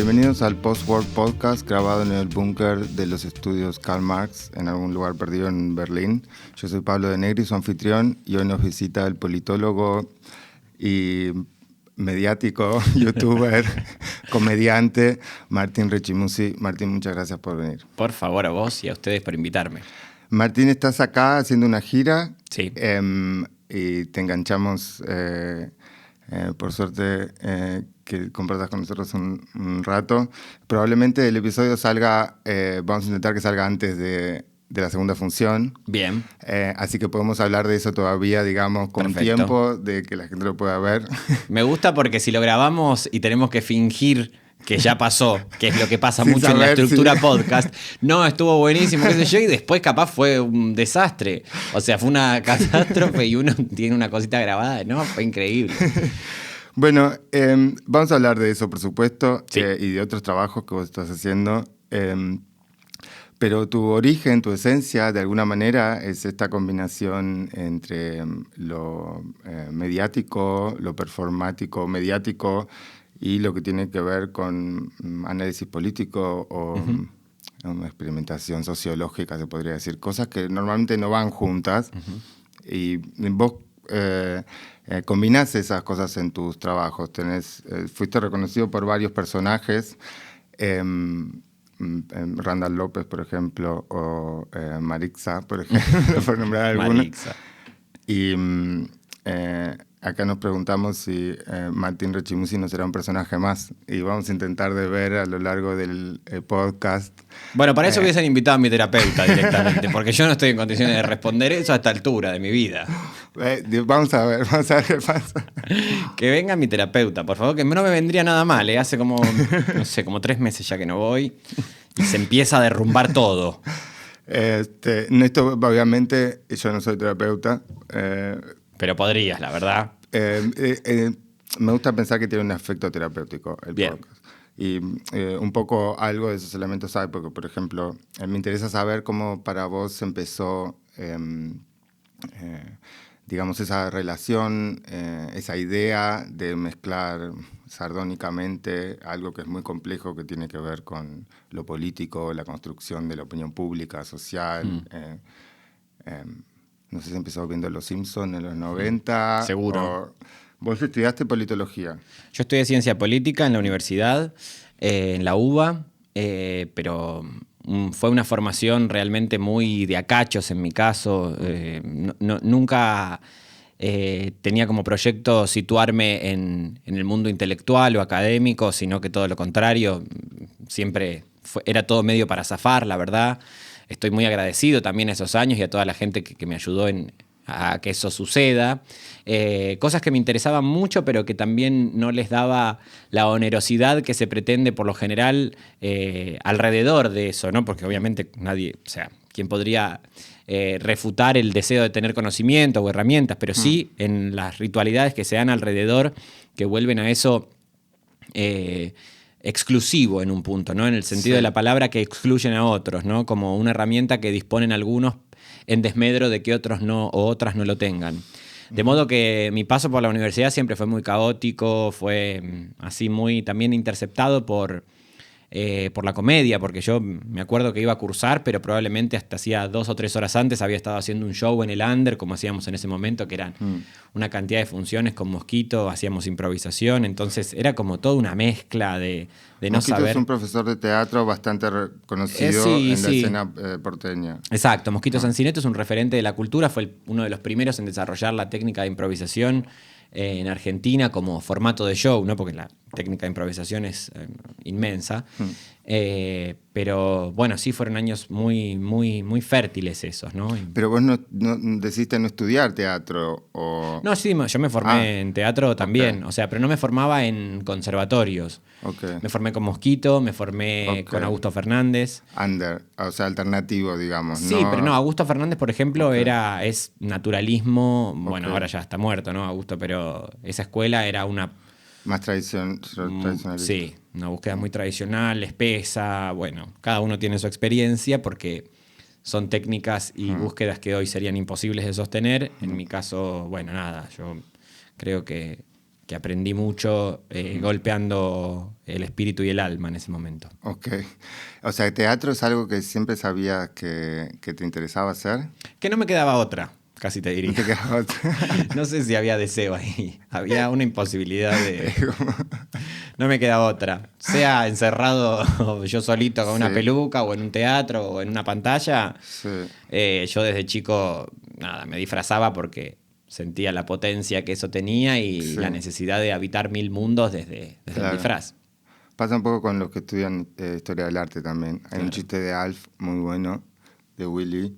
Bienvenidos al Post-War Podcast, grabado en el búnker de los estudios Karl Marx, en algún lugar perdido en Berlín. Yo soy Pablo de Negri, su anfitrión, y hoy nos visita el politólogo y mediático, youtuber, comediante, Martín Rechimusi. Martín, muchas gracias por venir. Por favor, a vos y a ustedes por invitarme. Martín, estás acá haciendo una gira. Sí. Y te enganchamos, por suerte, que compartas con nosotros un rato. Probablemente el episodio salga, vamos a intentar que salga antes de la segunda función. Bien. Así que podemos hablar de eso todavía, digamos, con Perfecto. tiempo, de que la gente lo pueda ver. Me gusta porque si lo grabamos y tenemos que fingir que ya pasó, que es lo que pasa Sin mucho en la saber, estructura sí. podcast, no, estuvo buenísimo, qué sé yo, y después capaz fue un desastre. O sea, fue una catástrofe y uno tiene una cosita grabada, no, fue increíble. Bueno, vamos a hablar de eso, por supuesto, Sí. y de otros trabajos que vos estás haciendo. Pero tu origen, tu esencia, de alguna manera, es esta combinación entre lo mediático, lo performático, mediático, y lo que tiene que ver con análisis político o una experimentación sociológica, se podría decir. Cosas que normalmente no van juntas. Y vos combinás esas cosas en tus trabajos. Fuiste reconocido por varios personajes. Randall López, por ejemplo, o Marixa, por ejemplo, por nombrar alguna. Marixa. Y acá nos preguntamos si Martín Rechimusi no será un personaje más. Y vamos a intentar de ver a lo largo del podcast. Bueno, para eso hubiesen invitado a mi terapeuta directamente, porque yo no estoy en condiciones de responder eso a esta altura de mi vida. Vamos a ver qué pasa. Que venga mi terapeuta, por favor, que no me vendría nada mal, ¿eh? Hace como, no sé, como 3 meses ya que no voy y se empieza a derrumbar todo. Esto, obviamente, yo no soy terapeuta. Pero podrías, la verdad. Me gusta pensar que tiene un efecto terapéutico el Bien. podcast. Y un poco algo de esos elementos hay, porque, por ejemplo, me interesa saber cómo para vos empezó, digamos, esa relación, esa idea de mezclar sardónicamente algo que es muy complejo, que tiene que ver con lo político, la construcción de la opinión pública, social. No sé si empezó viendo Los Simpsons en los 90. Seguro. Vos estudiaste politología. Yo estudié ciencia política en la universidad, en la UBA, pero fue una formación realmente muy de acachos en mi caso. Nunca tenía como proyecto situarme en el mundo intelectual o académico, sino que todo lo contrario. Siempre era todo medio para zafar, la verdad. Estoy muy agradecido también a esos años y a toda la gente que me ayudó a que eso suceda. Cosas que me interesaban mucho, pero que también no les daba la onerosidad que se pretende por lo general alrededor de eso, ¿no? Porque obviamente nadie, o sea, ¿quién podría refutar el deseo de tener conocimiento o herramientas? Pero sí en las ritualidades que se dan alrededor, que vuelven a eso exclusivo en un punto, ¿no? En el sentido de la palabra, que excluyen a otros, ¿no? Como una herramienta que disponen algunos en desmedro de que otros no o otras no lo tengan. De modo que mi paso por la universidad siempre fue muy caótico, fue así muy también interceptado por la comedia, porque yo me acuerdo que iba a cursar, pero probablemente hasta hacía 2 o 3 horas antes había estado haciendo un show en el Under, como hacíamos en ese momento, que eran una cantidad de funciones con Mosquito, hacíamos improvisación, entonces era como toda una mezcla de no Mosquito saber. es un profesor de teatro bastante reconocido Sí, en la sí. escena porteña. Exacto, Mosquito Sancineto es un referente de la cultura, fue uno de los primeros en desarrollar la técnica de improvisación en Argentina como formato de show, ¿no? Porque la técnica de improvisación es inmensa. Pero bueno, sí fueron años muy, muy, muy fértiles esos, ¿no? Pero vos no decidiste no estudiar teatro o... No, sí, yo me formé en teatro también, o sea, pero no me formaba en conservatorios. Okay. Me formé con Mosquito, me formé con Augusto Fernández. O sea, alternativo, digamos. Sí, pero no, Augusto Fernández, por ejemplo, es naturalismo, bueno, Ok. ahora ya está muerto, ¿no, Augusto? Pero esa escuela era una... Más tradicionalista. Sí, una búsqueda muy tradicional, espesa, bueno, cada uno tiene su experiencia porque son técnicas y búsquedas que hoy serían imposibles de sostener. En mi caso, bueno, nada, yo creo que que aprendí mucho golpeando el espíritu y el alma en ese momento. Ok. O sea, ¿teatro es algo que siempre sabías que te interesaba hacer? Que no me quedaba otra, casi te diría. ¿No te quedaba otra? No sé si había deseo ahí. Había una imposibilidad de... No me queda otra. Sea encerrado yo solito con una peluca o en un teatro o en una pantalla. Sí. Yo desde chico, nada, me disfrazaba porque sentía la potencia que eso tenía y la necesidad de habitar 1000 mundos desde el disfraz. Pasa un poco con los que estudian historia del arte también. Hay un chiste de Alf muy bueno, de Willy,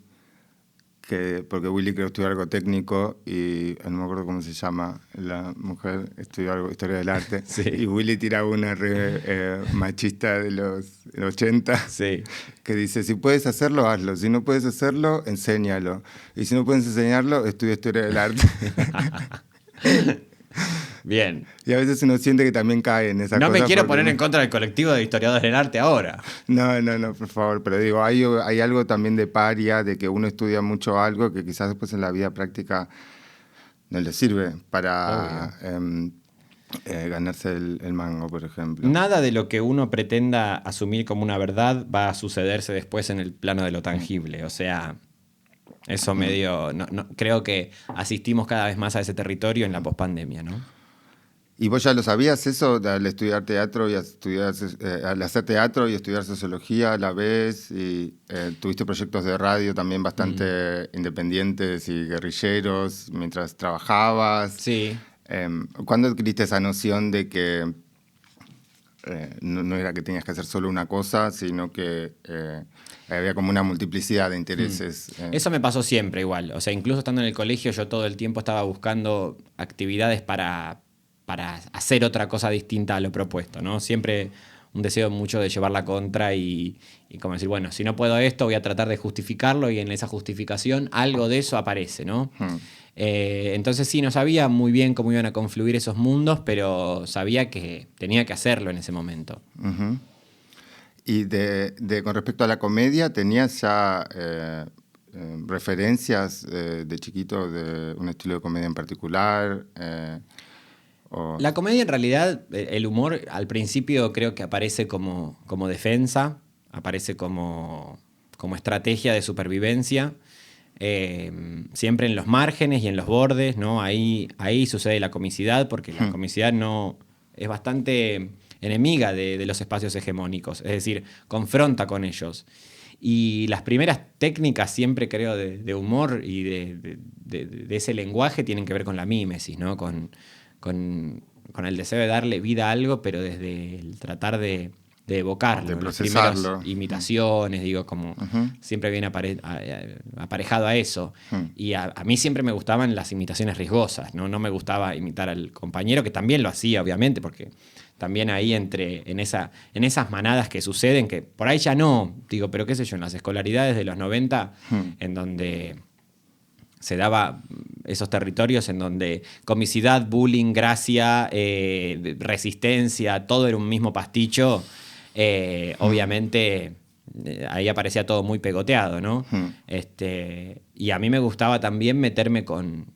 porque Willy creo estudiar algo técnico y no me acuerdo cómo se llama la mujer, estudió algo historia del arte. Y Willy tira una machista de los 80 que dice, si puedes hacerlo, hazlo. Si no puedes hacerlo, enséñalo. Y si no puedes enseñarlo, estudia historia del arte. Bien. Y a veces uno siente que también cae en esa cosa. No me quiero poner en contra del colectivo de historiadores del arte ahora. No, por favor. Pero digo, hay algo también de paria, de que uno estudia mucho algo que quizás después en la vida práctica no le sirve para ganarse el mango, por ejemplo. Nada de lo que uno pretenda asumir como una verdad va a sucederse después en el plano de lo tangible. O sea, eso medio... creo que asistimos cada vez más a ese territorio en la pospandemia, ¿no? ¿Y vos ya lo sabías eso al estudiar teatro y al hacer teatro y estudiar sociología a la vez? Y tuviste proyectos de radio también bastante independientes y guerrilleros mientras trabajabas. Sí. ¿Cuándo adquiriste esa noción de que no era que tenías que hacer solo una cosa, sino que había como una multiplicidad de intereses? Eso me pasó siempre igual. O sea, incluso estando en el colegio yo todo el tiempo estaba buscando actividades para hacer otra cosa distinta a lo propuesto, ¿no? Siempre un deseo mucho de llevar la contra y como decir, bueno, si no puedo esto, voy a tratar de justificarlo y en esa justificación algo de eso aparece, ¿no? Entonces sí, no sabía muy bien cómo iban a confluir esos mundos, pero sabía que tenía que hacerlo en ese momento. Uh-huh. Y con respecto a la comedia, ¿tenías ya referencias de chiquito de un estilo de comedia en particular? La comedia en realidad, el humor al principio creo que aparece como defensa, aparece como estrategia de supervivencia, siempre en los márgenes y en los bordes, ¿no? Ahí sucede la comicidad, porque la comicidad no es bastante enemiga de los espacios hegemónicos, es decir, confronta con ellos. Y las primeras técnicas siempre creo de humor y de ese lenguaje tienen que ver con la mímesis, ¿no? Con el deseo de darle vida a algo, pero desde el tratar de evocarlo. De procesarlo. Las primeras imitaciones, digo, como siempre viene aparejado a eso. Y a mí siempre me gustaban las imitaciones riesgosas, ¿no? No me gustaba imitar al compañero, que también lo hacía, obviamente, porque también ahí en esas manadas que suceden, que por ahí ya no, digo, pero qué sé yo, en las escolaridades de los 90, en donde se daba esos territorios en donde comicidad, bullying, gracia, resistencia, todo era un mismo pasticho, obviamente ahí aparecía todo muy pegoteado, ¿no? Y a mí me gustaba también meterme con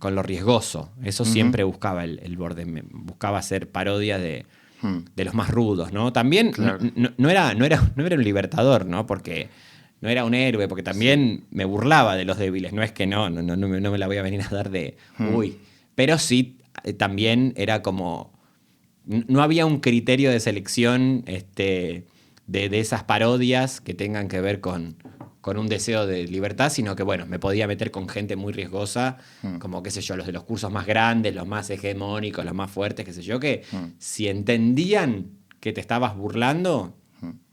lo riesgoso. Eso siempre buscaba el borde. Buscaba hacer parodia de los más rudos, ¿no? También claro. no era un libertador, ¿no? Porque no era un héroe, porque también me burlaba de los débiles. No es que no me la voy a venir a dar de uy. Pero sí, también era como... No había un criterio de selección de esas parodias que tengan que ver con un deseo de libertad, sino que, bueno, me podía meter con gente muy riesgosa, como, qué sé yo, los de los cursos más grandes, los más hegemónicos, los más fuertes, qué sé yo, que si entendían que te estabas burlando,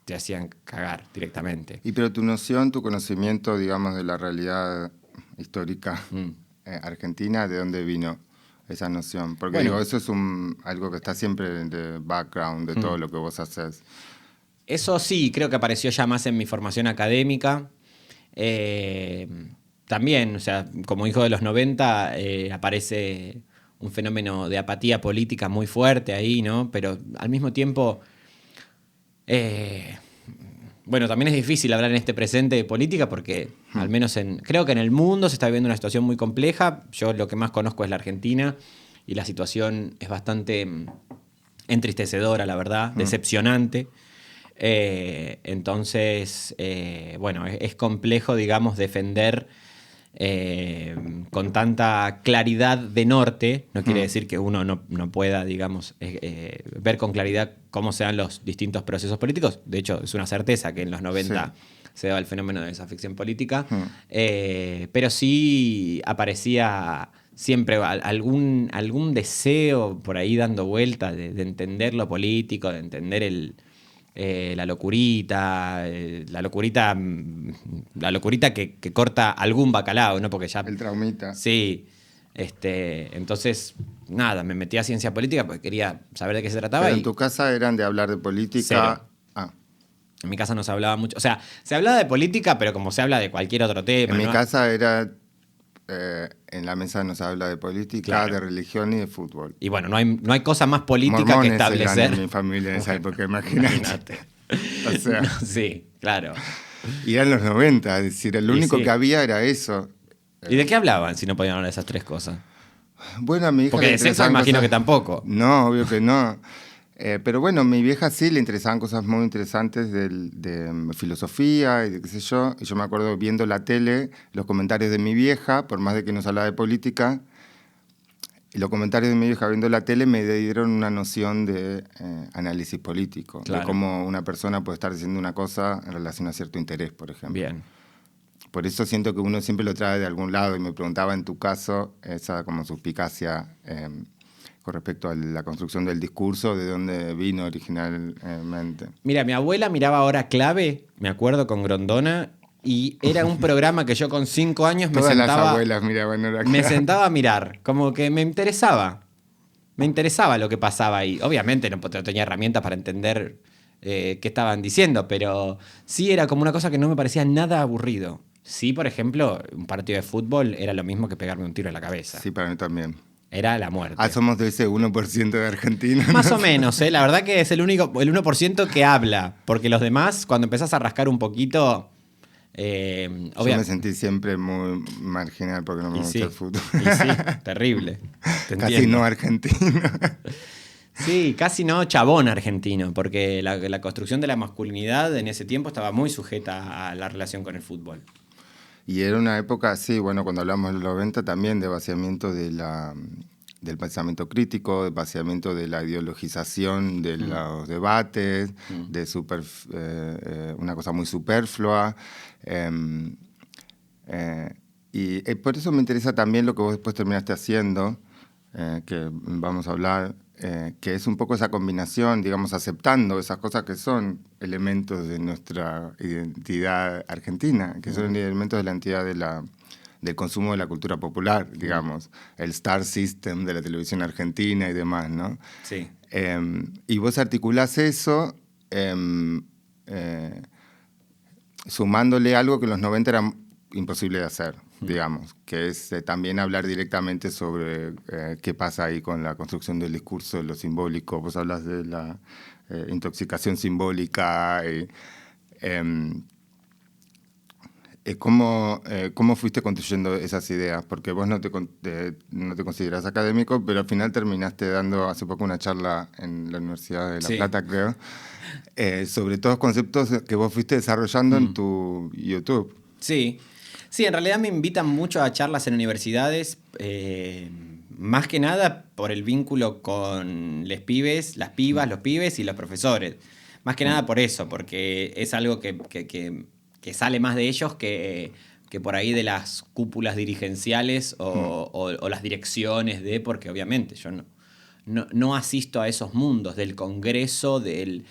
te hacían cagar directamente. Y pero tu noción, tu conocimiento, digamos, de la realidad histórica argentina, ¿de dónde vino esa noción? Porque digo, eso es algo que está siempre en el background de todo lo que vos haces. Eso sí, creo que apareció ya más en mi formación académica. También, o sea, como hijo de los 90, aparece un fenómeno de apatía política muy fuerte ahí, ¿no? Pero al mismo tiempo, bueno, también es difícil hablar en este presente de política porque, al menos creo que en el mundo se está viviendo una situación muy compleja. Yo lo que más conozco es la Argentina y la situación es bastante entristecedora, la verdad, decepcionante. Entonces, bueno, es complejo, digamos, defender con tanta claridad de norte. No quiere decir que uno no pueda, digamos, ver con claridad cómo se dan los distintos procesos políticos. De hecho, es una certeza que en los 90 se daba el fenómeno de desafección política. Pero sí aparecía siempre algún deseo por ahí dando vuelta de entender lo político, de entender la locurita que corta algún bacalao, ¿no? Porque ya... El traumita. Sí. Entonces, nada, me metí a ciencia política porque quería saber de qué se trataba. Pero en tu casa eran de hablar de política. Cero. En mi casa no se hablaba mucho. O sea, se hablaba de política, pero como se habla de cualquier otro tema. En mi ¿no? casa era... en la mesa no se habla de política, Claro. de religión y de fútbol. Y bueno, no hay cosa más política Mormones que establecer. eran en mi familia en esa época, imagínate. O sea, No, sí, claro. y eran los 90, es decir, lo Y único sí. que había era eso. ¿Y de qué hablaban si no podían hablar de esas tres cosas? Bueno, a mi hija Porque le de sexo interesaban imagino cosas- que tampoco. No, obvio que no. Pero bueno, a mi vieja sí le interesaban cosas muy interesantes de filosofía y de qué sé yo. Y yo me acuerdo viendo la tele, los comentarios de mi vieja, por más de que nos hablaba de política, y los comentarios de mi vieja viendo la tele me dieron una noción de análisis político, Claro. de cómo una persona puede estar diciendo una cosa en relación a cierto interés, por ejemplo. Bien. Por eso siento que uno siempre lo trae de algún lado y me preguntaba en tu caso esa como suspicacia con respecto a la construcción del discurso, de dónde vino originalmente. Mira, mi abuela miraba Hora Clave, me acuerdo, con Grondona, y era un programa que yo con 5 años Todas las abuelas miraban Hora me Clave. sentaba a mirar, como que me interesaba. Me interesaba lo que pasaba ahí. Obviamente no tenía herramientas para entender qué estaban diciendo, pero sí era como una cosa que no me parecía nada aburrido. Sí, por ejemplo, un partido de fútbol era lo mismo que pegarme un tiro en la cabeza. Sí, para mí también. Era la muerte. Somos de ese 1% de Argentina. Más o menos, ¿eh? La verdad que es el 1% que habla, porque los demás, cuando empezás a rascar un poquito... Yo me sentí siempre muy marginal porque no me gusta el fútbol. Y sí, terrible. Te Casi entiendo. no argentino. Sí, casi no chabón argentino, porque la construcción de la masculinidad en ese tiempo estaba muy sujeta a la relación con el fútbol. Y era una época, sí, bueno, cuando hablamos de los 90 también de vaciamiento del pensamiento crítico, de vaciamiento de la ideologización de los debates, de una cosa muy superflua. Y por eso me interesa también lo que vos después terminaste haciendo, que vamos a hablar, que es un poco esa combinación, digamos, aceptando esas cosas que son elementos de nuestra identidad argentina, que son elementos de la entidad del consumo de la cultura popular, digamos, el Star System de la televisión argentina y demás, ¿no? Sí. Y vos articulás eso sumándole algo que en los 90 era imposible de hacer, digamos, que es también hablar directamente sobre qué pasa ahí con la construcción del discurso, lo simbólico. Vos hablas de la intoxicación simbólica. ¿Cómo fuiste construyendo esas ideas? Porque vos no te considerás académico, pero al final terminaste dando hace poco una charla en la Universidad de La Plata, creo, sobre todos conceptos que vos fuiste desarrollando en tu YouTube. Sí. Sí, en realidad me invitan mucho a charlas en universidades, más que nada por el vínculo con les pibes, las pibas, los pibes y los profesores. Más que nada por eso, porque es algo que sale más de ellos que por ahí de las cúpulas dirigenciales o las direcciones porque obviamente yo no asisto a esos mundos del congreso, de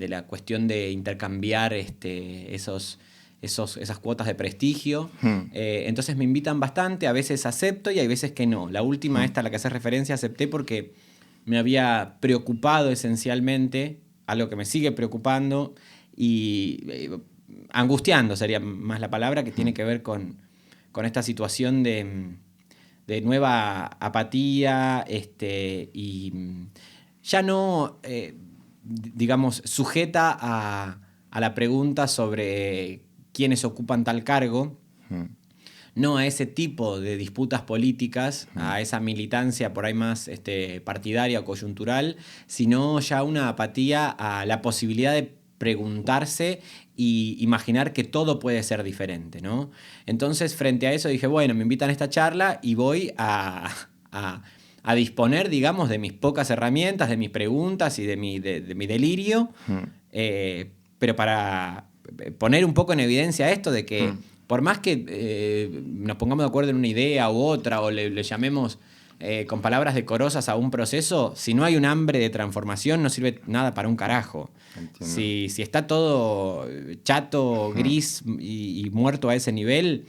la cuestión de intercambiar esas cuotas de prestigio. Entonces me invitan bastante, a veces acepto y hay veces que no. La última, esta a la que haces referencia, acepté porque me había preocupado esencialmente, algo que me sigue preocupando y angustiando sería más la palabra, que tiene que ver con esta situación de nueva apatía y ya no, digamos, sujeta a la pregunta sobre quiénes ocupan tal cargo. no a ese tipo de disputas políticas, a esa militancia por ahí más partidaria o coyuntural, sino ya una apatía a la posibilidad de preguntarse y imaginar que todo puede ser diferente, ¿no? Entonces, frente a eso dije, bueno, me invitan a esta charla y voy a disponer, digamos, de mis pocas herramientas, de mis preguntas y de mi delirio, pero para poner un poco en evidencia esto de que por más que nos pongamos de acuerdo en una idea u otra o le llamemos con palabras decorosas a un proceso, si no hay un hambre de transformación no sirve nada para un carajo. Si está todo chato, gris y muerto a ese nivel,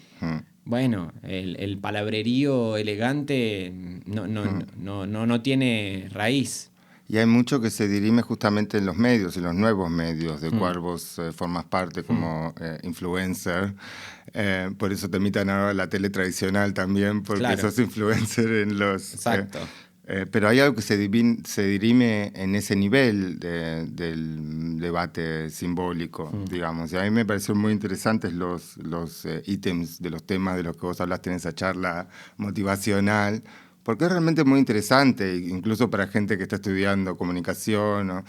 bueno, el palabrerío elegante no tiene raíz. Y hay mucho que se dirime justamente en los medios, en los nuevos medios, de cual vos formas parte como influencer. Por eso te invitan ahora a la tele tradicional también, porque Claro. sos influencer en los... Exacto. Pero hay algo que se dirime en ese nivel del debate simbólico, digamos. Y a mí me parecieron muy interesantes los ítems de los temas de los que vos hablaste en esa charla motivacional, porque es realmente muy interesante, incluso para gente que está estudiando comunicación, ¿no?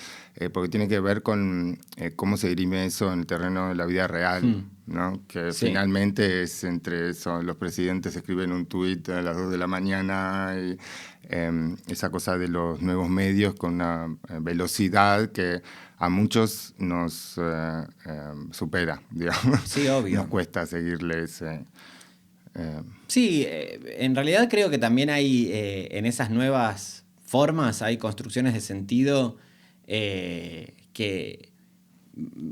Porque tiene que ver con cómo se dirime eso en el terreno de la vida real, ¿no? Que Sí. finalmente es entre eso, los presidentes escriben un tuit a las 2 de la mañana y esa cosa de los nuevos medios con una velocidad que a muchos nos supera, digamos. Sí, obvio. Nos cuesta seguirles. Sí, en realidad creo que también hay en esas nuevas formas, hay construcciones de sentido que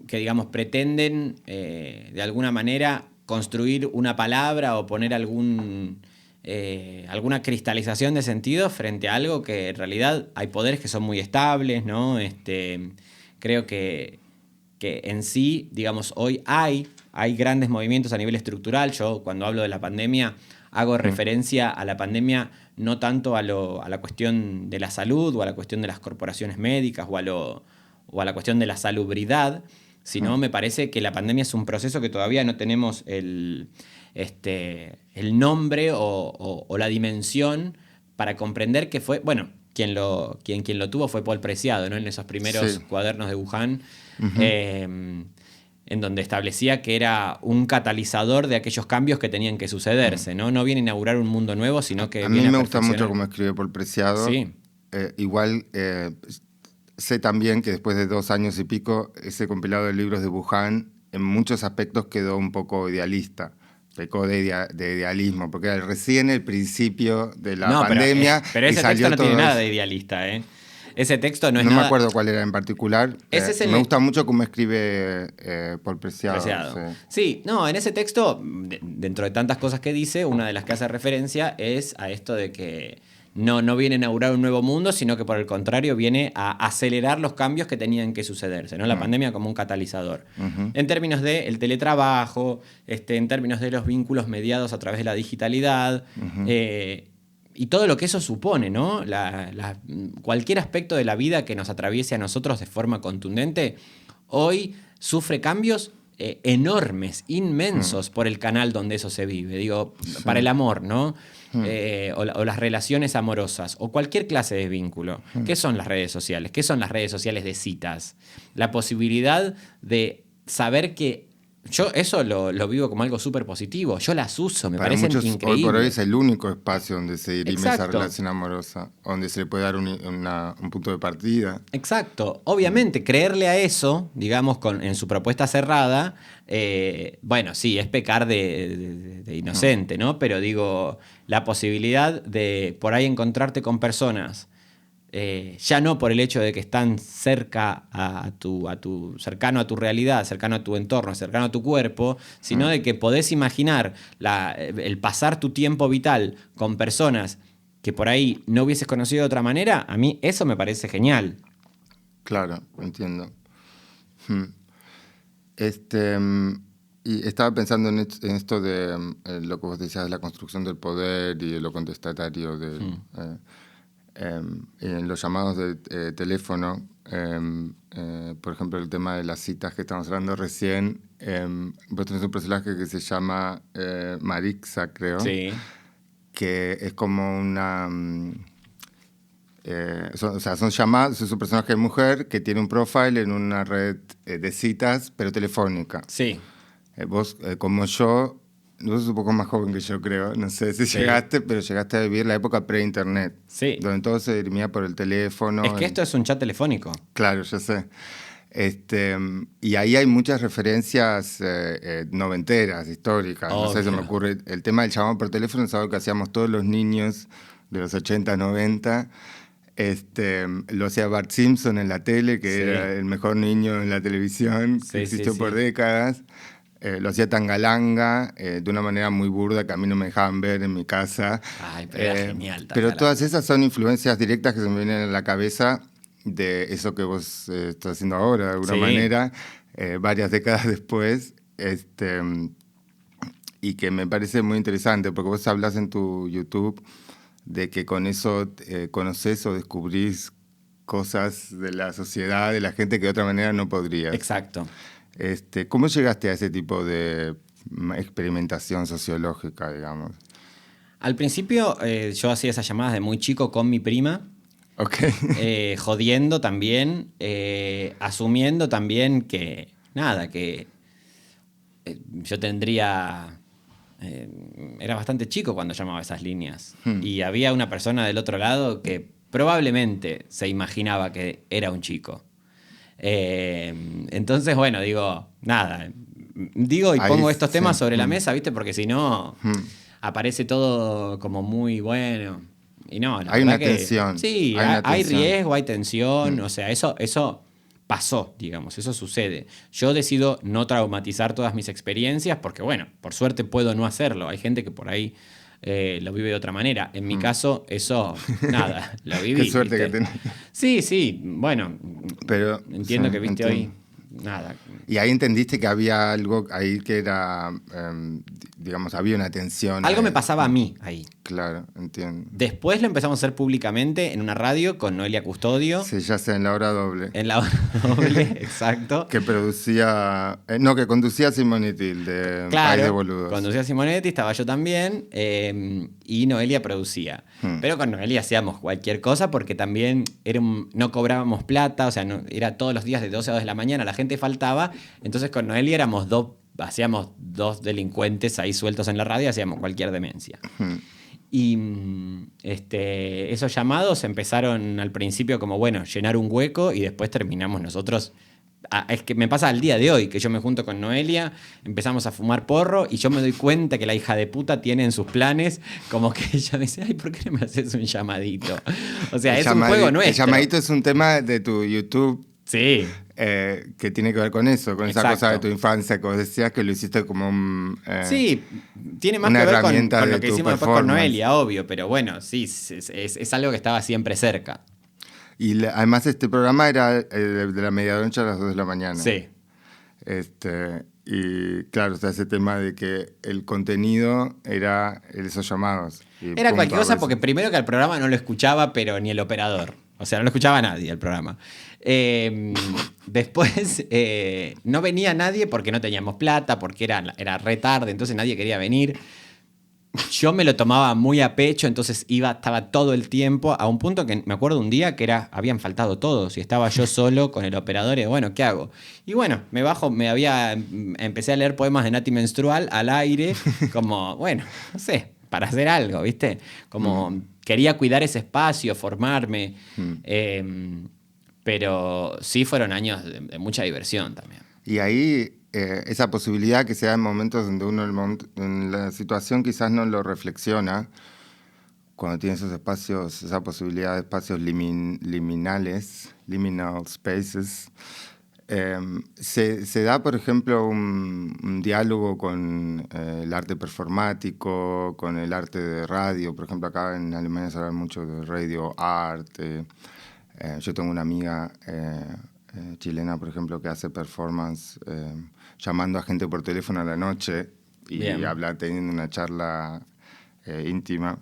digamos, pretenden de alguna manera construir una palabra o poner alguna cristalización de sentido frente a algo que en realidad hay poderes que son muy estables, ¿no? Creo que en sí, digamos, hoy hay grandes movimientos a nivel estructural. Yo cuando hablo de la pandemia hago referencia a la pandemia no tanto a la cuestión de la salud o a la cuestión de las corporaciones médicas o a la cuestión de la salubridad, sino me parece que la pandemia es un proceso que todavía no tenemos el nombre o la dimensión para comprender que fue, bueno, quien lo tuvo fue Paul Preciado, ¿no? En esos primeros cuadernos de Wuhan, en donde establecía que era un catalizador de aquellos cambios que tenían que sucederse, ¿no? No viene a inaugurar un mundo nuevo, sino que a viene mí me a gusta mucho cómo escribe Paul Preciado. Sí. Igual sé también que después de 2 años y pico, ese compilado de libros de Wuhan en muchos aspectos quedó un poco idealista. Pecó de idealismo, porque era recién el principio de la pandemia. Pero ese texto no tiene nada de idealista, ¿eh? Ese texto no es nada... No me acuerdo cuál era en particular. Me gusta mucho cómo escribe Paul Preciado. Sí, no, en ese texto, dentro de tantas cosas que dice, una de las que hace referencia es a esto de que no viene a inaugurar un nuevo mundo, sino que por el contrario viene a acelerar los cambios que tenían que sucederse, ¿no? La pandemia como un catalizador. En términos del teletrabajo, en términos de los vínculos mediados a través de la digitalidad, y todo lo que eso supone, ¿no? Cualquier aspecto de la vida que nos atraviese a nosotros de forma contundente, hoy sufre cambios enormes, inmensos por el canal donde eso se vive. Digo, para el amor, ¿no? O las relaciones amorosas, o cualquier clase de vínculo. ¿Qué son las redes sociales? ¿Qué son las redes sociales de citas? La posibilidad de saber que yo eso lo vivo como algo súper positivo. Yo las uso, me parecen increíbles. Hoy por hoy es el único espacio donde se dirime esa relación amorosa, donde se le puede dar un punto de partida. Exacto. Obviamente, creerle a eso, digamos, en su propuesta cerrada, bueno, sí, es pecar de inocente, ¿no? Pero digo, la posibilidad de por ahí encontrarte con personas, ya no por el hecho de que están cerca cercano a tu realidad, cercano a tu entorno, cercano a tu cuerpo, sino de que podés imaginar el pasar tu tiempo vital con personas que por ahí no hubieses conocido de otra manera. A mí eso me parece genial. Claro, entiendo. Y estaba pensando en esto de lo que vos decías de la construcción del poder y de lo contestatario en los llamados de teléfono. por ejemplo, el tema de las citas que estamos hablando recién, vos tenés un personaje que se llama Marixa, creo, Sí. que es como una... son llamadas, es un personaje de mujer que tiene un profile en una red de citas, pero telefónica. Sí. Vos, como yo, vos sos un poco más joven que yo, creo. No sé si Sí. llegaste, pero llegaste a vivir la época pre-internet. Sí. Donde todo se dirimía por el teléfono. Es que esto es un chat telefónico. Claro, yo sé. Y ahí hay muchas referencias noventeras, históricas. No sé, se me Obvio. ocurre. El tema del llamado por teléfono es algo que hacíamos todos los niños de los 80, 90. Lo hacía Bart Simpson en la tele, que Sí. era el mejor niño en la televisión, Sí, que existió sí, por sí. décadas. Lo hacía Tangalanga, de una manera muy burda que a mí no me dejaban ver en mi casa. Ay, pero era genial. Pero Tangalanga. todas esas son influencias directas que se me vienen a la cabeza de eso que vos estás haciendo ahora, de alguna Sí. manera, varias décadas después. Y que me parece muy interesante, porque vos hablas en tu YouTube de que con eso conoces o descubrís cosas de la sociedad, de la gente que de otra manera no podrías. Exacto. ¿Cómo llegaste a ese tipo de experimentación sociológica, digamos? Al principio yo hacía esas llamadas de muy chico con mi prima, Ok. jodiendo también, asumiendo también que, nada, que yo tendría... era bastante chico cuando llamaba esas líneas. Y había una persona del otro lado que probablemente se imaginaba que era un chico. Entonces, bueno, digo, nada. Digo y Ahí pongo estos sí. temas sobre la mesa, ¿viste? Porque si no, Mm. aparece todo como muy bueno. Y no, la Hay verdad una que... tensión. Sí, Hay una hay tensión. riesgo, hay tensión. O sea, eso pasó, digamos, eso sucede. Yo decido no traumatizar todas mis experiencias porque, bueno, por suerte puedo no hacerlo. Hay gente que por ahí lo vive de otra manera. En mi caso, eso, nada, lo viví. Qué suerte ¿viste? que tenés. Sí, bueno, Pero, entiendo sí, que viste entiendo. hoy, nada. Y ahí entendiste que había algo ahí que era, digamos, había una tensión Algo ahí. me pasaba a mí ahí. Claro, entiendo. Después lo empezamos a hacer públicamente en una radio con Noelia Custodio. Sí, ya sé, en la hora doble. En la hora doble, exacto. Que producía, no, que conducía Simonetti, de País de Claro, Boludos. conducía Simonetti, estaba yo también, y Noelia producía. Pero con Noelia hacíamos cualquier cosa porque también no cobrábamos plata, o sea, era todos los días de 12 a 2 de la mañana, la gente faltaba, entonces con Noelia hacíamos dos delincuentes ahí sueltos en la radio, hacíamos cualquier demencia. Y esos llamados empezaron al principio como, bueno, llenar un hueco y después terminamos nosotros. Es que me pasa al día de hoy, que yo me junto con Noelia, empezamos a fumar porro y yo me doy cuenta que la hija de puta tiene en sus planes como que ella dice, ay, ¿por qué no me haces un llamadito? O sea, es un juego nuestro. El llamadito es un tema de tu YouTube. Sí. Que tiene que ver con eso, con esa Exacto. cosa de tu infancia que vos decías que lo hiciste como un... sí, tiene más una que ver herramienta con lo de que tu hicimos después con performance. Noelia, obvio, pero bueno, sí, es algo que estaba siempre cerca. Y además este programa era de la medianoche a las 2 de la mañana. Sí. Y claro, o sea, ese tema de que el contenido era esos llamados. Era cualquier cosa porque primero que al programa no lo escuchaba, pero ni el operador. O sea, no lo escuchaba nadie el programa. Después no venía nadie porque no teníamos plata, porque era re tarde, entonces nadie quería venir. Yo me lo tomaba muy a pecho, entonces estaba todo el tiempo, a un punto que me acuerdo un día que habían faltado todos y estaba yo solo con el operador y bueno, ¿qué hago? Y bueno, empecé a leer poemas de Nati Menstrual al aire, como, bueno, no sé, para hacer algo, ¿viste? Como quería cuidar ese espacio, formarme, pero sí fueron años de mucha diversión también. Y ahí esa posibilidad que se da en momentos donde uno en la situación quizás no lo reflexiona, cuando tiene esos espacios, esa posibilidad de espacios liminal spaces, se da, por ejemplo, un diálogo con el arte performático, con el arte de radio. Por ejemplo, acá en Alemania se habla mucho de radio art. Yo tengo una amiga chilena, por ejemplo, que hace performance llamando a gente por teléfono a la noche y Bien. teniendo una charla íntima.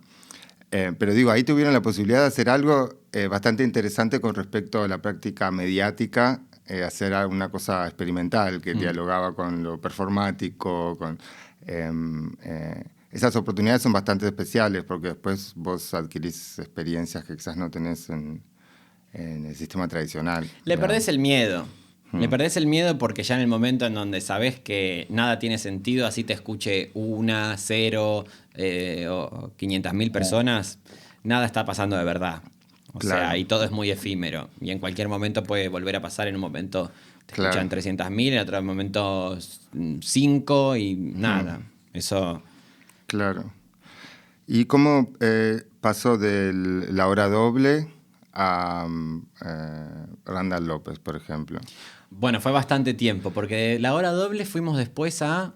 Pero digo, ahí tuvieron la posibilidad de hacer algo bastante interesante con respecto a la práctica mediática, hacer una cosa experimental que dialogaba con lo performático, esas oportunidades son bastante especiales porque después vos adquirís experiencias que quizás no tenés en el sistema tradicional. Le perdés el miedo. Le perdés el miedo porque ya en el momento en donde sabés que nada tiene sentido, así te escuche 1, 0 o 500.000 personas, nada está pasando de verdad. O sea, y todo es muy efímero. Y en cualquier momento puede volver a pasar. En un momento te escuchan 300.000, en otro momento 5 y nada. Eso... Claro. ¿Y cómo pasó de la hora doble a Randall López, por ejemplo? Bueno, fue bastante tiempo, porque de la hora doble fuimos después a...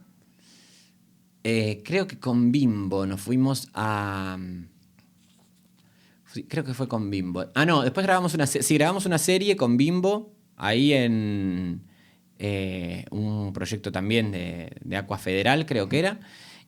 creo que con Bimbo nos fuimos a... Creo que fue con Bimbo. Ah, no, después grabamos una serie con Bimbo, ahí en un proyecto también de Aqua Federal, creo que era.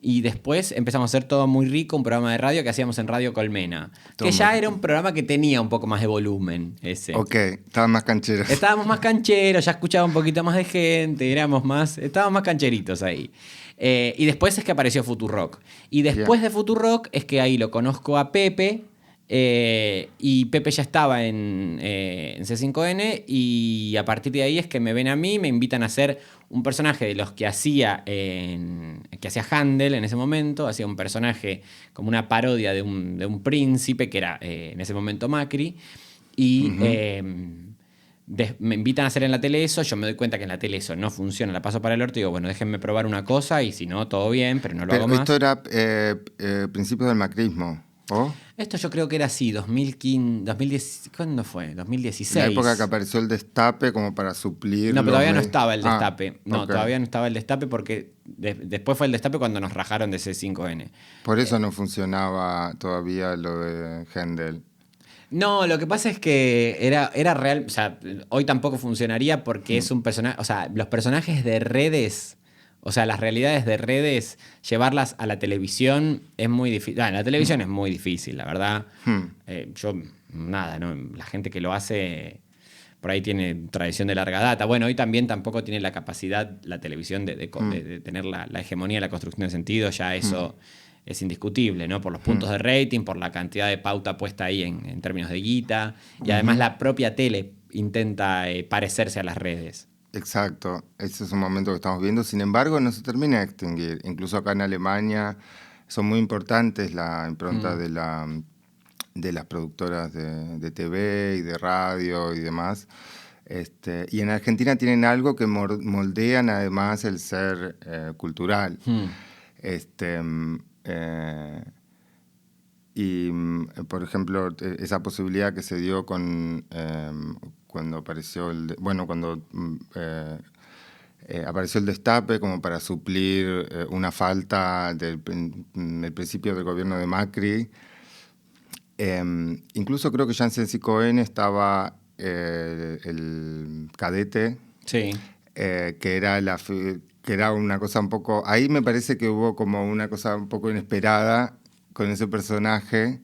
Y después empezamos a hacer Todo Muy Rico, un programa de radio que hacíamos en Radio Colmena. Que ya era un programa que tenía un poco más de volumen, ese. Ok, estaban más cancheros. Estábamos más cancheros, ya escuchaba un poquito más de gente, estábamos más cancheritos ahí. Y después es que apareció Futurock. Y después de Futurock es que ahí lo conozco a Pepe. Y Pepe ya estaba en C5N y a partir de ahí es que me ven a mí, me invitan a hacer un personaje de los que hacía Handel en ese momento, hacía un personaje como una parodia de un príncipe que era en ese momento Macri y me invitan a hacer en la tele eso, yo me doy cuenta que en la tele eso no funciona, la paso para el orto y digo, bueno, déjenme probar una cosa y si no, todo bien, pero no lo hago más. Esto era principios del macrismo. ¿Oh? Esto yo creo que era así, 2015, 2010, ¿cuándo fue? 2016. La época que apareció el Destape como para suplir... No, pero todavía no estaba el Destape. Todavía no estaba el Destape porque después fue el Destape cuando nos rajaron de C5N. Por eso no funcionaba todavía lo de Handel. No, lo que pasa es que era real, o sea, hoy tampoco funcionaría porque es un personaje, o sea, los personajes de redes... O sea, las realidades de redes, llevarlas a la televisión es muy difícil. En la televisión es muy difícil, la verdad. ¿no? La gente que lo hace por ahí tiene tradición de larga data. Bueno, hoy también tampoco tiene la capacidad la televisión de tener la hegemonía, la construcción de sentido. Ya eso es indiscutible, ¿no? Por los puntos de rating, por la cantidad de pauta puesta ahí en términos de guita. Y además la propia tele intenta parecerse a las redes. Exacto, ese es un momento que estamos viendo. Sin embargo, no se termina de extinguir. Incluso acá en Alemania son muy importantes la impronta de las productoras de TV y de radio y demás. Y en Argentina tienen algo que moldean además el ser cultural. Por ejemplo, esa posibilidad que se dio cuando apareció apareció el Destape como para suplir una falta del principio del gobierno de Macri. Incluso creo que ya en C5N estaba el Cadete, sí. Que era una cosa un poco... Ahí me parece que hubo como una cosa un poco inesperada con ese personaje,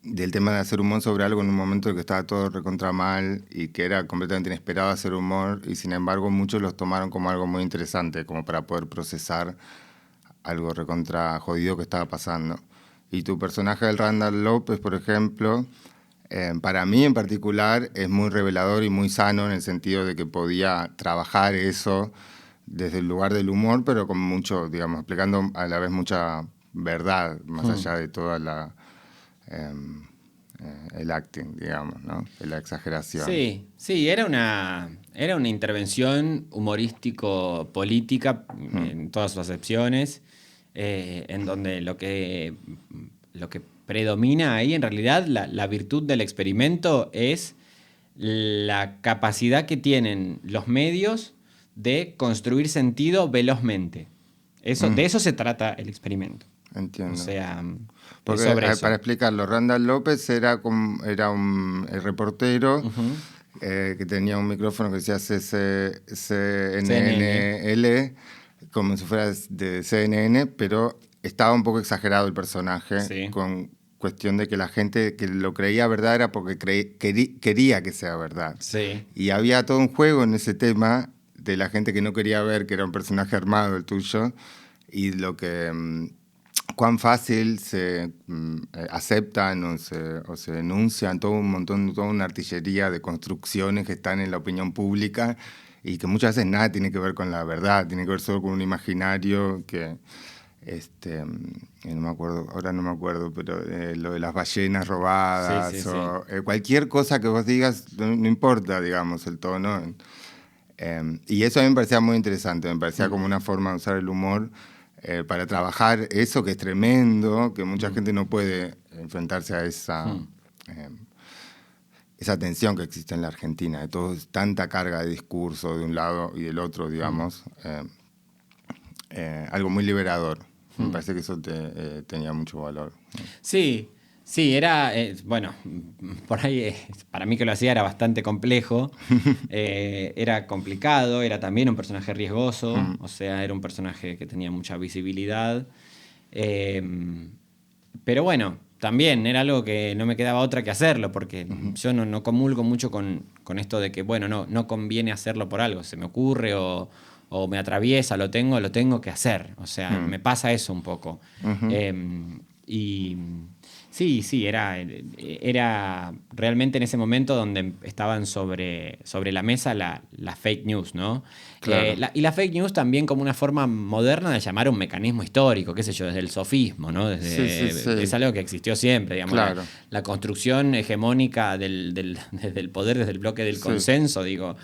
del tema de hacer humor sobre algo en un momento en que estaba todo recontra mal y que era completamente inesperado hacer humor, y sin embargo muchos los tomaron como algo muy interesante, como para poder procesar algo recontra jodido que estaba pasando. Y tu personaje del Randall López, por ejemplo, para mí en particular es muy revelador y muy sano en el sentido de que podía trabajar eso desde el lugar del humor, pero con mucho, digamos, explicando a la vez mucha verdad, más allá de toda el acting, digamos, ¿no? De la exageración. Sí, era una intervención humorístico-política en todas sus acepciones, en donde lo que predomina ahí, en realidad, la virtud del experimento es la capacidad que tienen los medios de construir sentido velozmente. De eso se trata el experimento. Entiendo. O sea, porque sobre eso. Para explicarlo, Randall López era un reportero que tenía un micrófono que decía CNN, como si fuera de CNN, pero estaba un poco exagerado el personaje, Sí. con cuestión de que la gente que lo creía verdad era porque quería que sea verdad. Sí. Y había todo un juego en ese tema de la gente que no quería ver que era un personaje armado el tuyo, y lo que cuán fácil se aceptan o se denuncian todo un montón, toda una artillería de construcciones que están en la opinión pública y que muchas veces nada tiene que ver con la verdad, tiene que ver solo con un imaginario que... no me acuerdo, ahora no me acuerdo, pero lo de las ballenas robadas, Sí, sí, o cualquier cosa que vos digas, no importa, digamos, el tono. Y eso a mí me parecía muy interesante, me parecía como una forma de usar el humor para trabajar eso que es tremendo, que mucha gente no puede enfrentarse a esa tensión que existe en la Argentina, de tanta carga de discurso de un lado y del otro, digamos. Algo muy liberador. Me parece que eso tenía mucho valor. Sí, sí, era, bueno, por ahí para mí que lo hacía era bastante complejo, era complicado, era también un personaje riesgoso, o sea, era un personaje que tenía mucha visibilidad, eh, pero bueno, también era algo que no me quedaba otra que hacerlo, porque yo no comulgo mucho con esto de que, bueno, no conviene hacerlo por algo, se me ocurre o me atraviesa, lo tengo que hacer. O sea, me pasa eso un poco. Y sí, era realmente en ese momento donde estaban sobre la mesa la fake news, ¿no? Claro. Y la fake news también como una forma moderna de llamar a un mecanismo histórico, qué sé yo, desde el sofismo, ¿no? Sí, sí, sí. Es algo que existió siempre, digamos. Claro. La construcción hegemónica desde el poder, desde el bloque del consenso, digo,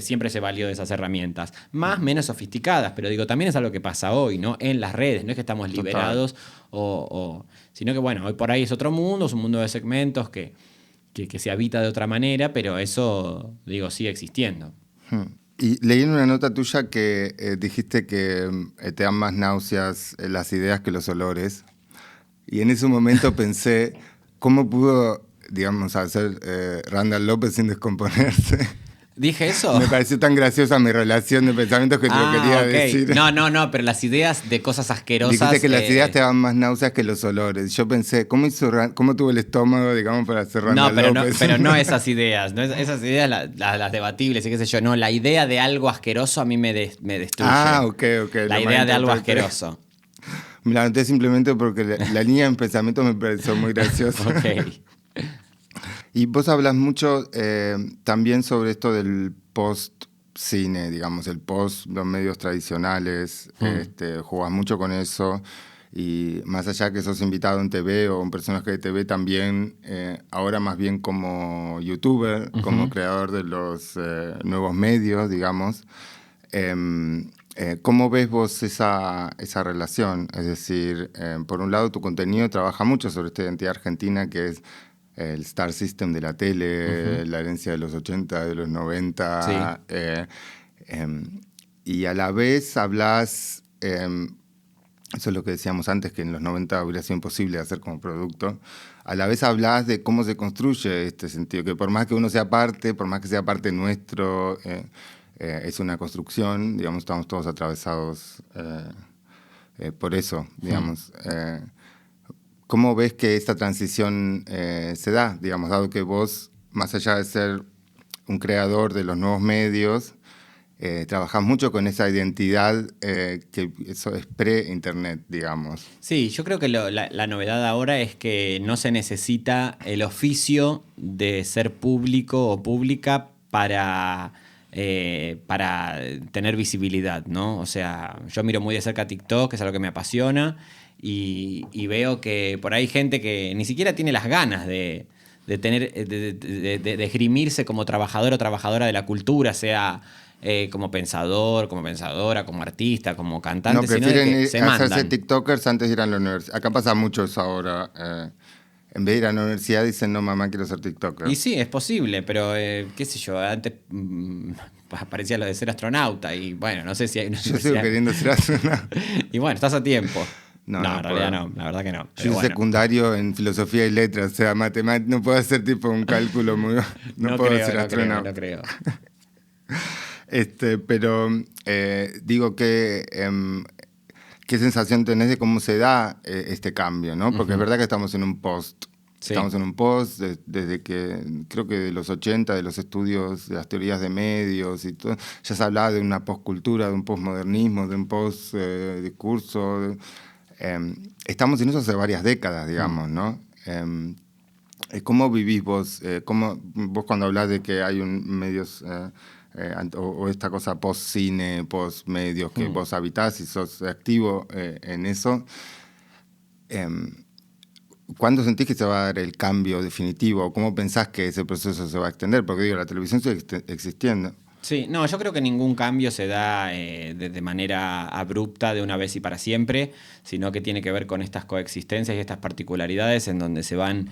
siempre se valió de esas herramientas. Menos sofisticadas, pero digo, también es algo que pasa hoy, ¿no? En las redes, no es que estamos liberados, sino que, bueno, hoy por ahí es otro mundo, es un mundo de segmentos que se habita de otra manera, pero eso, digo, sigue existiendo. Y leí en una nota tuya que dijiste que te dan más náuseas las ideas que los olores. Y en ese momento pensé, ¿cómo pudo, digamos, hacer Randall López sin descomponerse? ¿Dije eso? Me pareció tan graciosa mi relación de pensamientos que te lo quería decir. No, pero las ideas de cosas asquerosas... Dijiste que las ideas te daban más náuseas que los olores. Yo pensé, ¿cómo tuvo el estómago, digamos, para hacer Randall López? Pero no esas ideas. No esas ideas, las debatibles y qué sé yo. No, la idea de algo asqueroso a mí me destruye. Ok. La idea de algo asqueroso. Me la anoté simplemente porque la línea de pensamiento me pareció muy graciosa. Ok. Y vos hablas mucho también sobre esto del post-cine, digamos, el post los medios tradicionales. Jugás mucho con eso. Y más allá que sos invitado en TV o un personaje de TV, también ahora más bien como youtuber, como creador de los nuevos medios, digamos. ¿Cómo ves vos esa relación? Es decir, por un lado tu contenido trabaja mucho sobre esta identidad argentina que es el Star System de la tele, la herencia de los 80, de los 90. Sí. Y a la vez hablas, eso es lo que decíamos antes, que en los 90 hubiera sido imposible hacer como producto. A la vez hablas de cómo se construye este sentido, que por más que uno sea parte, por más que sea parte nuestro, es una construcción, digamos, estamos todos atravesados por eso, digamos. ¿Cómo ves que esta transición se da? Digamos, dado que vos, más allá de ser un creador de los nuevos medios, trabajás mucho con esa identidad que eso es pre-internet, digamos. Sí, yo creo que la novedad ahora es que no se necesita el oficio de ser público o pública para tener visibilidad, ¿no? O sea, yo miro muy de cerca TikTok, que es algo que me apasiona, y veo que por ahí hay gente que ni siquiera tiene las ganas de esgrimirse como trabajador o trabajadora de la cultura, sea como pensador, como pensadora, como artista, como cantante, no, prefieren sino de que se hacerse mandan. tiktokers antes de ir a la universidad. Acá pasa mucho eso ahora. En vez de ir a la universidad dicen, no, mamá, quiero ser tiktoker. Y sí, es posible, pero qué sé yo, antes parecía lo de ser astronauta y bueno, no sé si hay... Yo sigo queriendo ser astronauta. Y bueno, estás a tiempo. No, en realidad no, la verdad que no. Yo soy secundario en filosofía y letras, o sea, matemáticas, no puedo hacer tipo un cálculo muy... No puedo ser astronauta. No creo. Pero digo que ¿Qué sensación tenés de cómo se da este cambio, ¿no? Porque es verdad que estamos en un post. Sí. Estamos en un post desde que, creo que de los 80, de los estudios de las teorías de medios y todo, ya se hablaba de una postcultura, de un postmodernismo, de un post-discurso. Estamos en eso hace varias décadas, digamos, ¿no? ¿Cómo vivís vos? Vos cuando hablas de que hay medios... o esta cosa post-cine, post-medios que vos habitás y sos activo en eso... ¿Cuándo sentís que se va a dar el cambio definitivo? ¿Cómo pensás que ese proceso se va a extender? Porque digo, la televisión sigue existiendo. Sí, no, yo creo que ningún cambio se da de manera abrupta de una vez y para siempre, sino que tiene que ver con estas coexistencias y estas particularidades en donde se van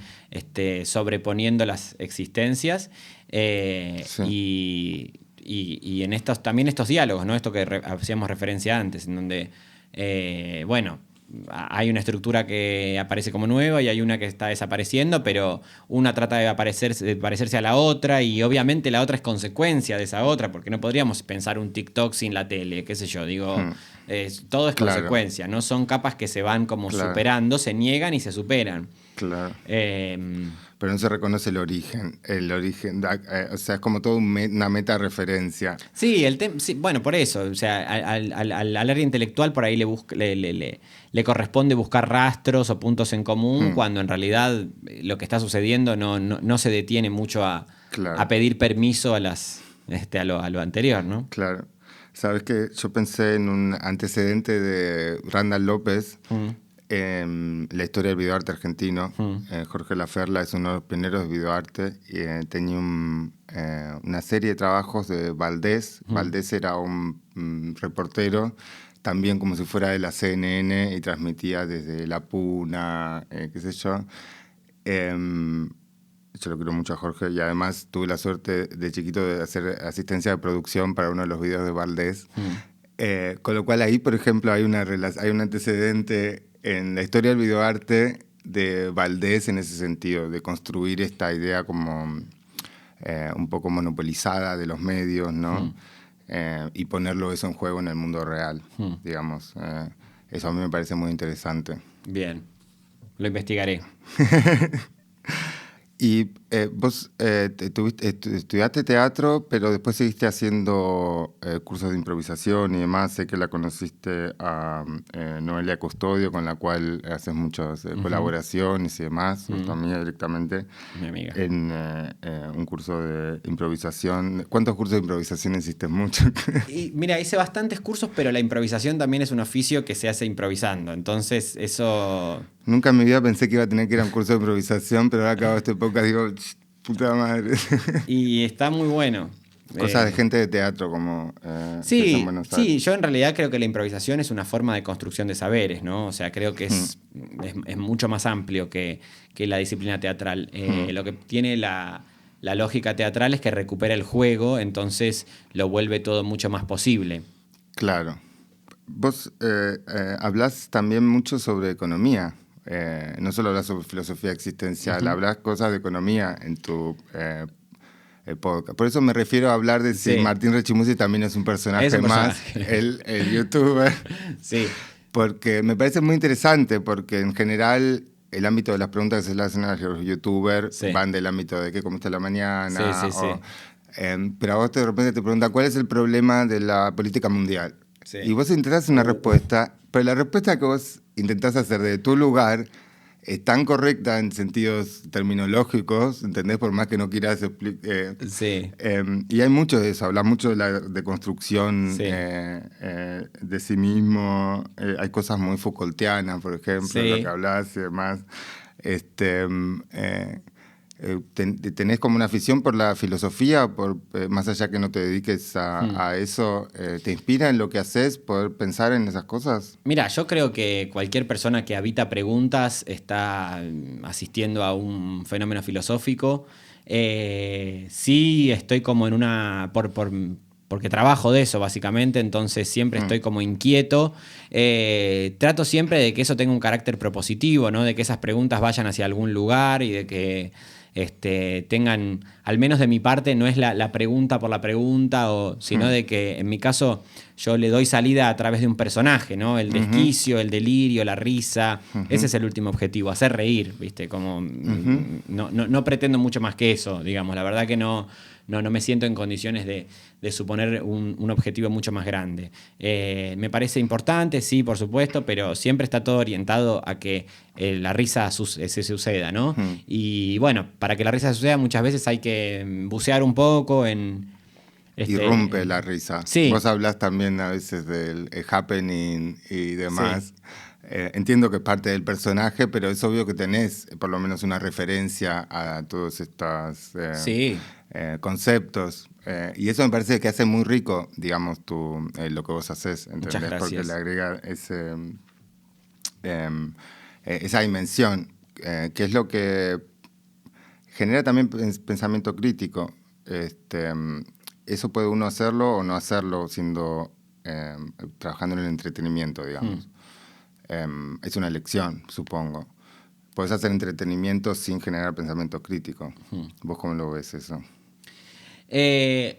sobreponiendo las existencias Sí. y en también estos diálogos, ¿no? Esto que hacíamos referencia antes, en donde, hay una estructura que aparece como nueva y hay una que está desapareciendo, pero una trata de parecerse a la otra y obviamente la otra es consecuencia de esa otra, porque no podríamos pensar un TikTok sin la tele, qué sé yo, digo, todo es Claro. consecuencia, no son capas que se van como Claro. superando, se niegan y se superan. Claro. Pero no se reconoce el origen. O sea, es como toda una meta-referencia. Sí, sí, bueno, por eso. O sea, al área intelectual por ahí le corresponde buscar rastros o puntos en común, cuando en realidad lo que está sucediendo no se detiene mucho a pedir permiso a lo anterior, ¿no? Claro. Sabes que yo pensé en un antecedente de Randall López. La historia del videoarte argentino. Jorge Laferla es uno de los pioneros de videoarte y tenía una serie de trabajos de Valdés. Valdés era un reportero, también como si fuera de la CNN y transmitía desde La Puna, qué sé yo. Yo lo quiero mucho a Jorge y además tuve la suerte de chiquito de hacer asistencia de producción para uno de los videos de Valdés. Con lo cual ahí, por ejemplo, hay un antecedente en la historia del videoarte de Valdés en ese sentido, de construir esta idea como un poco monopolizada de los medios, ¿no? Y ponerlo eso en juego en el mundo real, digamos. Eso a mí me parece muy interesante. Bien, lo investigaré. Y vos estudiaste teatro, pero después seguiste haciendo cursos de improvisación y demás. Sé que la conociste a Noelia Custodio, con la cual haces muchas colaboraciones y demás, tu amiga directamente. Mi amiga. En un curso de improvisación. ¿Cuántos cursos de improvisación hiciste? Mucho. Y mira, hice bastantes cursos, pero la improvisación también es un oficio que se hace improvisando. Entonces, eso... Nunca en mi vida pensé que iba a tener que ir a un curso de improvisación, pero ahora acabo este podcast digo, puta madre. Y está muy bueno. Cosas de gente de teatro como... Sí, yo en realidad creo que la improvisación es una forma de construcción de saberes, ¿no? O sea, creo que es mucho más amplio que la disciplina teatral. Lo que tiene la lógica teatral es que recupera el juego, entonces lo vuelve todo mucho más posible. Claro. Vos hablás también mucho sobre economía. No solo hablas sobre filosofía existencial, hablas cosas de economía en tu podcast. Por eso me refiero a hablar de si Martín Rechimusi también es un personaje más, el youtuber. Sí. Porque me parece muy interesante, porque en general el ámbito de las preguntas que se le hacen a los youtubers van del ámbito de qué comiste a la mañana. Pero a vos de repente te preguntan cuál es el problema de la política mundial. Sí. Y vos intentás hacer una respuesta, pero la respuesta que vos intentás hacer de tu lugar es tan correcta en sentidos terminológicos, ¿entendés? Por más que no quieras explicar. Y hay mucho de eso, hablas mucho de construcción de sí mismo. Hay cosas muy Foucaultianas, por ejemplo, lo que hablas y demás. ¿Tenés como una afición por la filosofía, más allá que no te dediques a eso? ¿Te inspira en lo que haces poder pensar en esas cosas? Mira, yo creo que cualquier persona que habita preguntas está asistiendo a un fenómeno filosófico. Sí, estoy como en una... porque trabajo de eso, básicamente, entonces siempre estoy como inquieto. Trato siempre de que eso tenga un carácter propositivo, ¿no? De que esas preguntas vayan hacia algún lugar y de que tengan, al menos de mi parte, no es la pregunta por la pregunta, sino de que en mi caso yo le doy salida a través de un personaje, ¿no? El desquicio, el delirio, la risa. Ese es el último objetivo, hacer reír, ¿viste? Como, no pretendo mucho más que eso, digamos. La verdad que no me siento en condiciones de suponer un objetivo mucho más grande. Me parece importante, sí, por supuesto, pero siempre está todo orientado a que la risa se suceda, ¿no? Y bueno, para que la risa suceda muchas veces hay que bucear un poco en... Irrumpe la risa. Sí. Vos hablas también a veces del happening y demás. Sí. Entiendo que es parte del personaje, pero es obvio que tenés por lo menos una referencia a todos estos Sí. Conceptos. Y eso me parece que hace muy rico, digamos, lo que vos haces, ¿entendés? Muchas gracias. Porque le agrega esa dimensión, que es lo que genera también pensamiento crítico. Eso puede uno hacerlo o no hacerlo trabajando en el entretenimiento, digamos. Es una elección, supongo. Puedes hacer entretenimiento sin generar pensamiento crítico. ¿Vos cómo lo ves eso?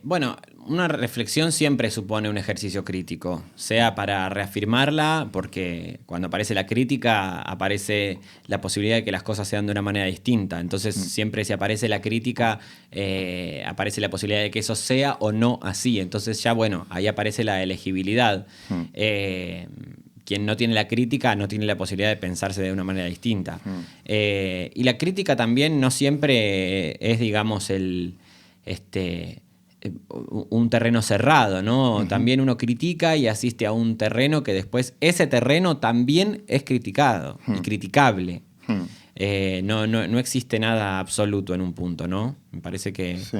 Bueno, una reflexión siempre supone un ejercicio crítico, sea para reafirmarla, porque cuando aparece la crítica aparece la posibilidad de que las cosas sean de una manera distinta. Entonces, siempre si aparece la crítica, aparece la posibilidad de que eso sea o no así. Entonces ya, bueno, ahí aparece la elegibilidad. Quien no tiene la crítica no tiene la posibilidad de pensarse de una manera distinta. Y la crítica también no siempre es, digamos, un terreno cerrado, ¿no? También uno critica y asiste a un terreno que después ese terreno también es criticado y criticable. No existe nada absoluto en un punto, ¿no? Me parece que... Sí.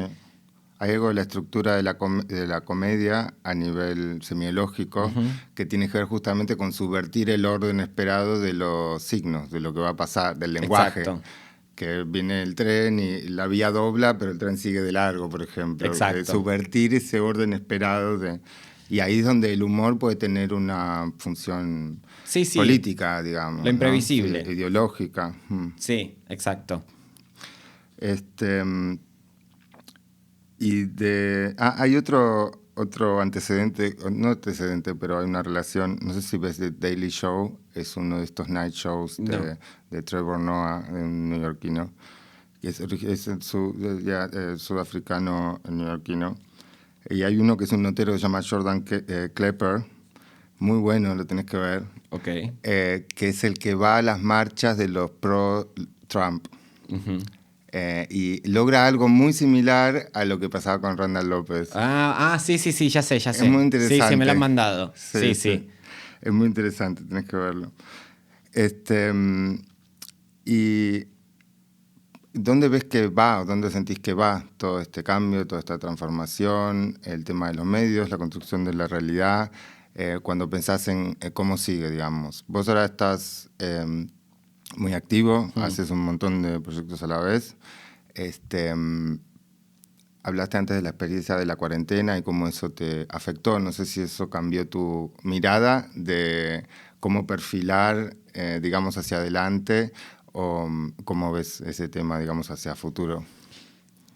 Hay algo de la estructura de la comedia a nivel semiológico que tiene que ver justamente con subvertir el orden esperado de los signos, de lo que va a pasar, del lenguaje. Exacto. Que viene el tren y la vía dobla, pero el tren sigue de largo, por ejemplo. Exacto. Subvertir ese orden esperado. Y ahí es donde el humor puede tener una función política, digamos. Lo imprevisible. ¿No? Sí, ideológica. Sí, exacto. Hay otro antecedente, no antecedente, pero hay una relación, no sé si ves The Daily Show, es uno de estos night shows de Trevor Noah, un neoyorquino, que es sudafricano neoyorquino. Y hay uno que es un notero que se llama Jordan Klepper, muy bueno, lo tenés que ver, que es el que va a las marchas de los pro-Trump. Y logra algo muy similar a lo que pasaba con Randall López. Sí, ya sé. Es muy interesante. Sí, me lo han mandado. Sí. Es muy interesante, tenés que verlo. ¿Y dónde ves que va o dónde sentís que va todo este cambio, toda esta transformación, el tema de los medios, la construcción de la realidad, cuando pensás en cómo sigue, digamos? Vos ahora estás... muy activo, haces un montón de proyectos a la vez. Hablaste antes de la experiencia de la cuarentena y cómo eso te afectó. No sé si eso cambió tu mirada de cómo perfilar, digamos, hacia adelante o cómo ves ese tema, digamos, hacia futuro.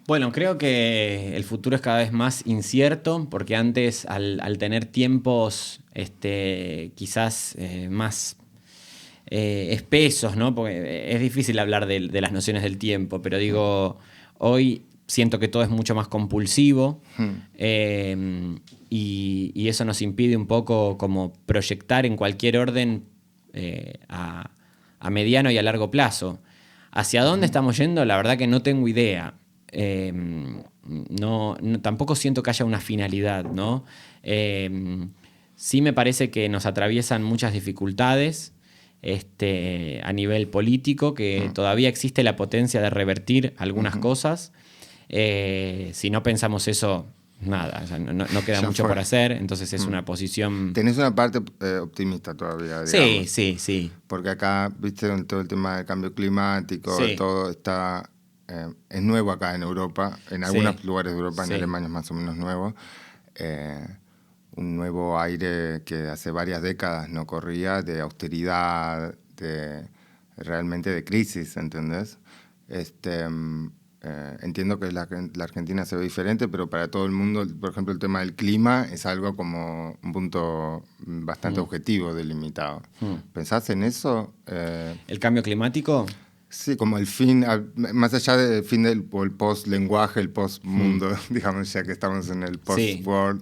Bueno, creo que el futuro es cada vez más incierto porque antes, al tener tiempos quizás más... espesos, ¿no? Porque es difícil hablar de las nociones del tiempo, pero digo, hoy siento que todo es mucho más compulsivo y eso nos impide un poco como proyectar en cualquier orden a mediano y a largo plazo. ¿Hacia dónde estamos yendo? La verdad que no tengo idea. Tampoco siento que haya una finalidad, ¿no? Sí me parece que nos atraviesan muchas dificultades a nivel político, que todavía existe la potencia de revertir algunas cosas. Si no pensamos eso, nada, o sea, no queda mucho por hacer, entonces es una posición... Tenés una parte optimista todavía, digamos. Sí. Porque acá, viste, todo el tema del cambio climático, todo está... es nuevo acá en Europa, en algunos lugares de Europa, en Alemania es más o menos nuevo. Un nuevo aire que hace varias décadas no corría, de austeridad, realmente de crisis, ¿entendés? entiendo que la Argentina se ve diferente, pero para todo el mundo, por ejemplo, el tema del clima es algo como un punto bastante objetivo, delimitado. ¿Pensás en eso? ¿El cambio climático? Sí, como el fin, más allá del fin del el post-lenguaje, el post-mundo, digamos, ya que estamos en el post-world,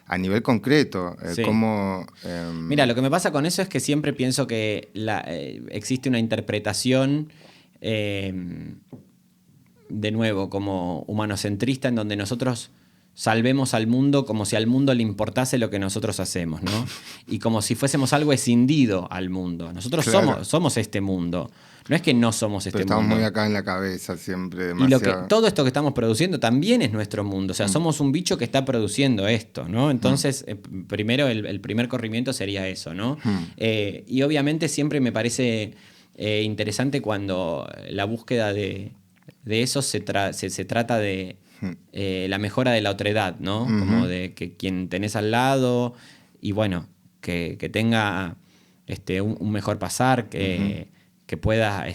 a nivel concreto, ¿cómo...? Mira, lo que me pasa con eso es que siempre pienso que existe una interpretación, de nuevo, como humanocentrista, en donde nosotros salvemos al mundo como si al mundo le importase lo que nosotros hacemos, ¿no? Y como si fuésemos algo escindido al mundo. Nosotros somos este mundo. No es que no somos este mundo. Pero estamos muy acá en la cabeza siempre, demasiado. Y todo esto que estamos produciendo también es nuestro mundo. O sea, somos un bicho que está produciendo esto, ¿no? Entonces, primero, el primer corrimiento sería eso, ¿no? Y obviamente siempre me parece interesante cuando la búsqueda de eso se trata de la mejora de la otredad, ¿no? Como de que quien tenés al lado y bueno, que tenga un mejor pasar, que pueda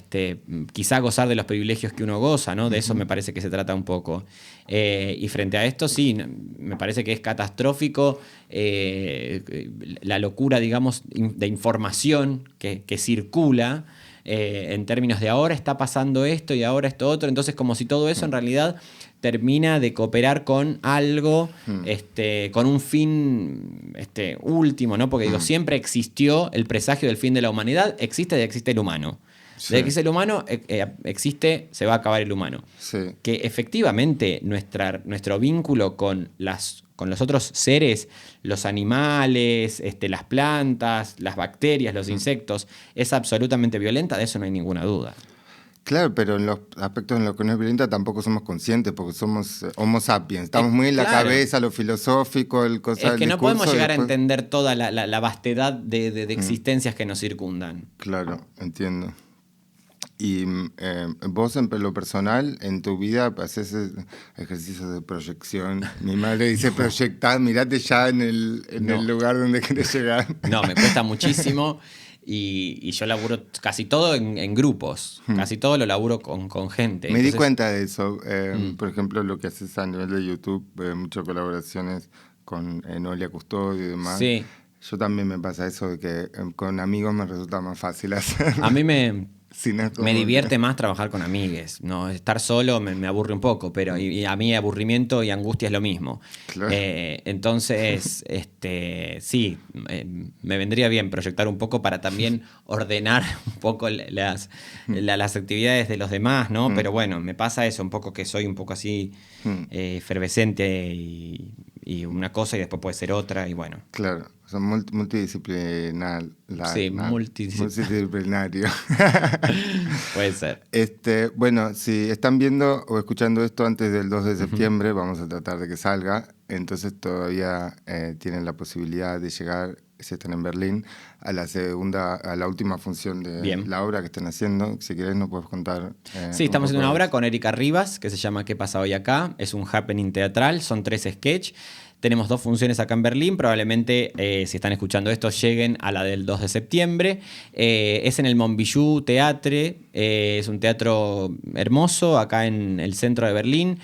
quizá gozar de los privilegios que uno goza, ¿no? De eso me parece que se trata un poco. Y frente a esto, sí, me parece que es catastrófico la locura, digamos, de información que circula en términos de ahora está pasando esto y ahora esto otro. Entonces, como si todo eso en realidad termina de cooperar con algo, con un fin último, ¿no? Porque digo, siempre existió el presagio del fin de la humanidad, existe y existe el humano. Sí. Desde que existe el humano, existe, se va a acabar el humano. Sí. Que efectivamente nuestro vínculo con los otros seres, los animales, las plantas, las bacterias, los insectos, es absolutamente violenta, de eso no hay ninguna duda. Claro, pero en los aspectos en los que no es violenta tampoco somos conscientes porque somos Homo sapiens. Estamos muy en la cabeza, lo filosófico, el cosa del discurso. Es que no podemos llegar a entender toda la vastedad de existencias que nos circundan. Claro, entiendo. Y vos, en lo personal, en tu vida, haces ejercicios de proyección. Mi madre dice, proyectad, mirate ya en el lugar donde querés llegar. No, me cuesta muchísimo. Y yo laburo casi todo en grupos. Casi todo lo laburo con gente. Me di cuenta de eso. Por ejemplo, lo que haces a nivel de YouTube, muchas colaboraciones con Noelia Custodio y demás. Sí. Yo también me pasa eso de que con amigos me resulta más fácil hacer. A mí me divierte más trabajar con amigues, ¿no? Estar solo me aburre un poco, pero y a mí aburrimiento y angustia es lo mismo. Claro. Entonces, sí, me vendría bien proyectar un poco para también ordenar un poco las actividades de los demás, ¿no? Pero bueno, me pasa eso, un poco que soy un poco así efervescente y una cosa y después puede ser otra y bueno. Claro, son multidisciplinario. Sí, multidisciplinario. Puede ser. Bueno, si están viendo o escuchando esto antes del 2 de septiembre, vamos a tratar de que salga, entonces todavía tienen la posibilidad de llegar, si están en Berlín, a la última función de la obra que están haciendo. Si querés nos puedes contar. Sí, estamos haciendo una obra con Erika Rivas, que se llama ¿Qué pasa hoy acá? Es un happening teatral, son 3 sketches. Tenemos 2 funciones acá en Berlín, probablemente si están escuchando esto lleguen a la del 2 de septiembre. Es en el Monbijou Theatre, es un teatro hermoso acá en el centro de Berlín.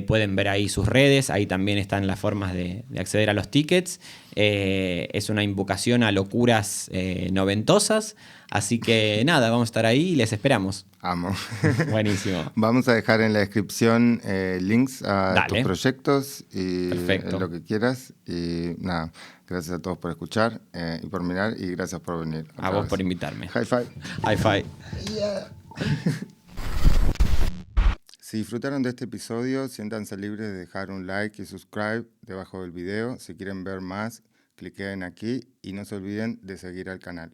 Pueden ver ahí sus redes, ahí también están las formas de acceder a los tickets. Es una invocación a locuras noventosas, así que nada, vamos a estar ahí y les esperamos. Amo. Buenísimo. Vamos a dejar en la descripción links a tus proyectos y lo que quieras. Y nada, gracias a todos por escuchar y por mirar y gracias por venir. A vos por invitarme. High five. High five. Yeah. Si disfrutaron de este episodio, siéntanse libres de dejar un like y subscribe debajo del video. Si quieren ver más, cliquen aquí y no se olviden de seguir al canal.